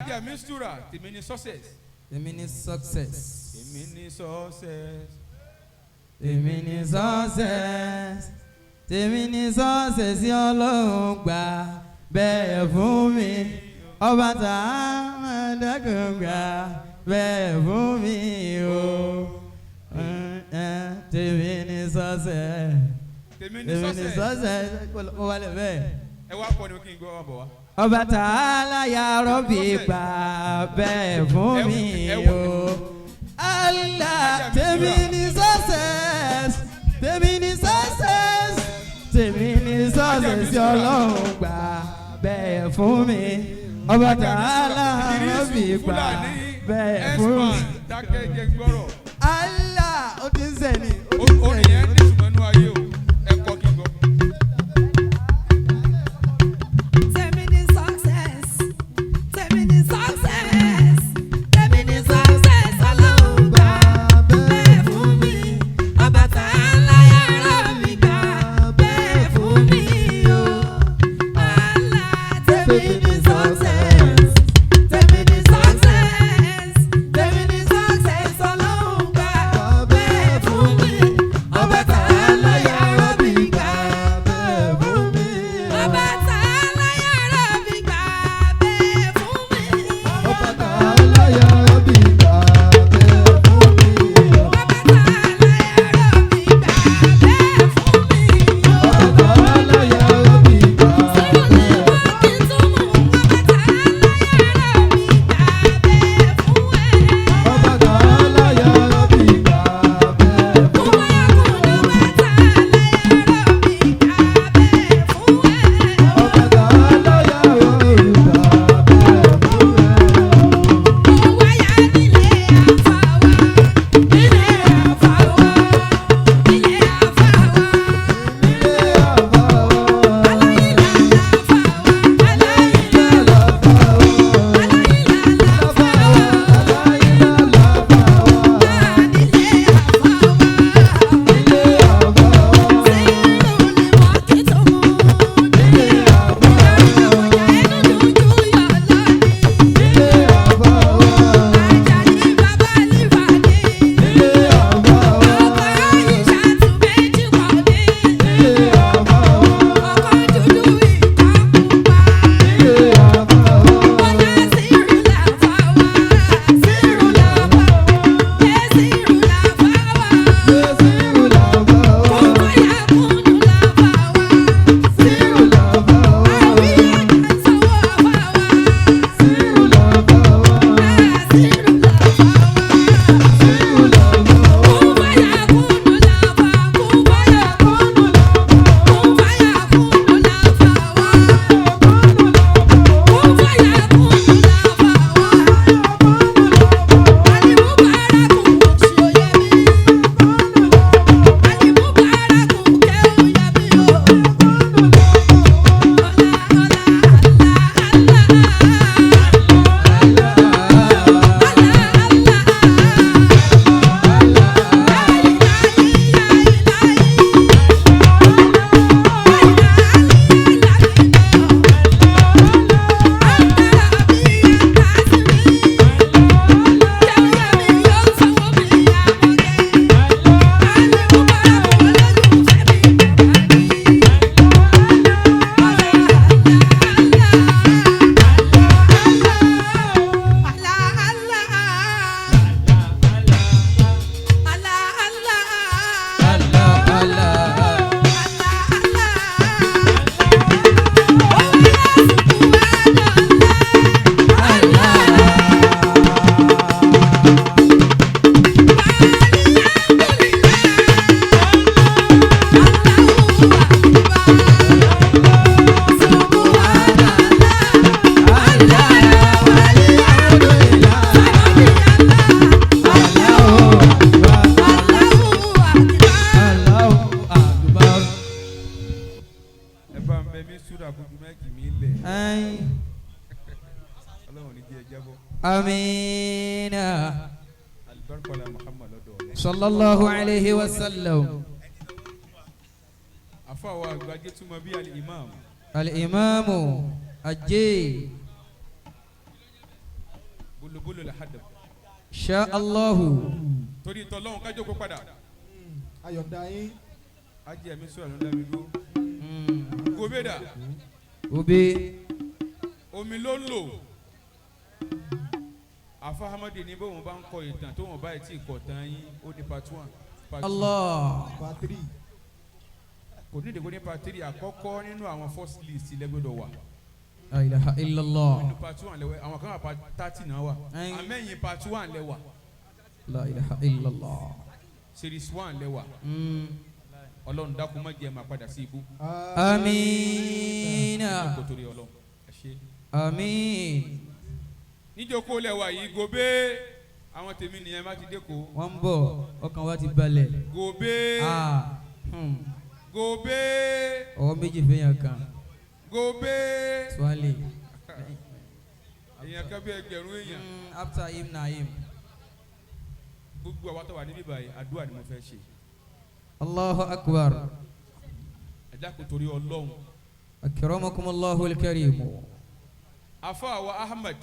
Alájà Mistura, tèmi ni success. Tèmi ni success. Tèmi ni success. Tèmi ni success. Tèmi ni success Ọlọ́run gbà bẹ́ẹ̀ fún mi. Ọba Tàálà dákun gbà bẹ́ẹ̀ fún mi o. Tèmi ni success. Tèmi ni success. Ó wà lè bẹ́ẹ̀. Ẹ wá kọ́ ni kí n gbọ́ wọn bọ̀ wá. Ọba Tàálà ya Rọ́bì gbà bẹ́ẹ̀ fún mi o. Allah, tèmi ni success, tèmi ni success, tèmi ni success Ọlọ́run gbà bẹ́ẹ̀ fún mi. Ọba Tàálà Rọ́bì gbà bẹ́ẹ̀ fún mi. Allah, ó ti ń sẹ́ni, ó ti ń sẹ́ni. Orin yẹn ní ìtumọ̀nú ayé o, ẹ kọ́ kí n gbọ́. Tèmi ni success, tèmi ni success, tèmi ni success Ọlọ́run gbà bẹ́ẹ̀ fún mi. Ọba Tàálà ya Rọ́bì gbà bẹ́ẹ̀ fún mi o. Allah, tèmi ni success, tèmi ni success, tèmi ni success Ọlọ́run gbà bẹ́ẹ̀ fún mi. Ọba Tàálà ya Rọ́bì gbà bẹ́ẹ̀ fún mi. Ọba Tàálà ya Rọ́bì gbà bẹ́ẹ̀ fún mi. Ọba Tàálà ya Rọ́bì gbà bẹ́ẹ̀ fún mi. Ọba Tàálà ya Rọ́bì gbà bẹ́ẹ̀ fún mi. Ọba Tàálà ya Rọ́bì gbà Sọ̀rọ̀ ní wọ́n kí n tún mú. Ọba Tàálà ya Rọ́bì gbà bẹ́ẹ̀ fún ẹ. Ọba Tàálà ya Rọ́bì gbà bẹ́ẹ̀ fún Mo wáyà kún ní Ọba Tàálà ya Rọ́bì gbà bẹ́ẹ̀ fún ẹ. Ọba Tàálà ya Rọ́bì gbà bẹ́ẹ̀ fún ẹ. Mo wáyà nílé àfàwà, nílé àfàwà, nílé àfàwà. Ẹ bá ń bẹ Mistura kó ju máìkì mi lẹ̀. Ọlọ́run ní jẹ́ ẹ jábọ́. Amina. Alibarika la Muhammad lọ́dọ̀ ọ̀lẹ́. Sallallahu alayhi wa sallam. Àfa wa àgbàjẹ́ túmọ̀ bí al-imam. Al-imamu ajé bolobolo la hadam Sha Allahu. torí tọ́lọ́hún kájọ kó padà ayọ̀dá yín. ajé mi sọ̀rọ̀ ló ń dá mi dúró gòbédà Obe. omi ló ń lò afahamadi ní bóun bá ń kọ ìtàn tó wọn báyìí tí ì kọ tán yín ó ní part 1 part 2 Allah. Patri. kò ní ìdìbò ní part 3 àkọ́kọ́ nínú àwọn first list lẹ́gbẹ̀dọ̀ wà La ilaha illallah. nínú part 1 lẹ́wẹ̀ àwọn kan wà part 30 náà wà Ayin. àmẹ́yìn part 1 lẹ́wà La ilaha illallah. series 1 lẹ́wà ọlọ́run dákun má jẹ́ máa padà sí ibú Amina. kò torí ọlọ́run ẹ ṣe. Amin. níjókòó lẹ́wà yìí gòbé àwọn tèmi nìyẹn má ti dé kó Wọ́n ń bọ̀ ọkàn wa ti balẹ̀. gòbé gòbé Ọwọ́ méjì fẹ́yàn kan. gòbé Swale. èèyàn kan bí ẹgbẹ̀rún èèyàn After him na him. gbogbo àwọn tó wà níbí báyìí àdúrà ni mo fẹ́ ṣe Allahu akbar. ẹ dákun torí ọlọ́run Akramakumullahu al-karim. afa wa Ahmed